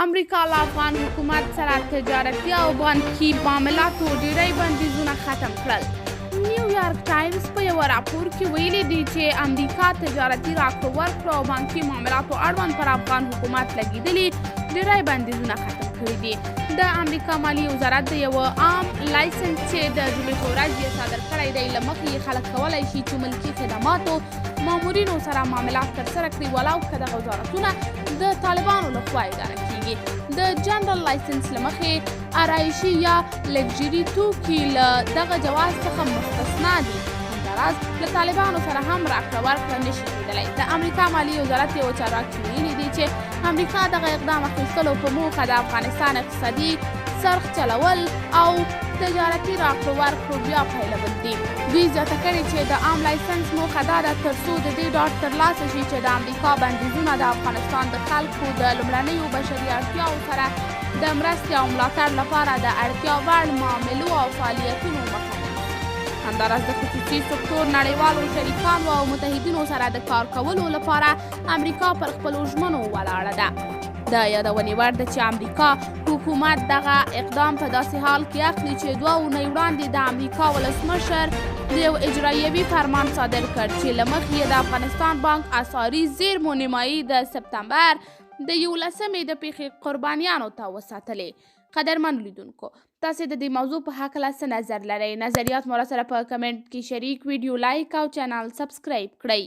امریکا له افغان حکومت سره تجارتي او بانکي معاملاتو ډیری بندیزونه ختم کړل. نیویارک ټایمز په یوه راپور کې ویلي دي چې امریکا تجارتي راکړو ورکړو او بانکي معاملاتو اړوند پر افغان حکومت لګېدلي ډیری بندیزونه ختم کړي دي. د امریکا مالیې وزارت د یوه عام لایسنس چې د جمعې په ورځ یې صادر کړی دی له مخې یې خلک کولی شي چې ملکي خدماتو مامورینو سره معاملات ترسره کړي ولو که دغه وزارتونه د طالبانو لخوا اداره کیږي. د جنرال لایسنس له مخې آرایشي یا لګژري توکي له دغه جواز څخه مستثنا دي. همداراز له طالبانو سره هم راکړه ورکړه نشي کېدلی. د امریکا مالیې وزارت یو چارواکي ویلي دي چې امریکا دغه اقدام اخیستلو په موخه د افغانستان اقتصادي سرخ چلول او تجارتي راکړو ورکړو بیا پیلول دي. دوی زیاته کړې چې د عام لایسنس موخه دا ده تر څو د دې ډاډ ترلاسه شي چې د امریکا بندیزونه د افغانستان د خلکو د لومړنیو بشري اړتیاوو سره د مرستې او ملاتړ لپاره د اړتیا وړ معاملو او فعالیتونو مخه ونیسي. همداراز د خصوصي سکتور نړیوالو شریکانو او متحدینو سره د کار کولو لپاره امریکا پر خپلو ژمنو ولاړه ده. د یادونې وړ ده چې امریکا حکومت دغه اقدام په داسې حال کې اخلي چې 2 اونۍ وړاندې د امریکا ولسمشر د یو اجرایوي فرمان صادر کړ چې له مخې یې د افغانستان بانک اسعاري زیرمو نیمایي د سپتمبر د 11مې د پیښې قربانیانو ته وساتلې. قدرمن لیدونکو، تاسې د دې موضوع په هکله څه نظر لرئ؟ نظریات مو راسره په کمنټ کې شریک، ویډیو لایک او چینل سبسکرایب کړئ.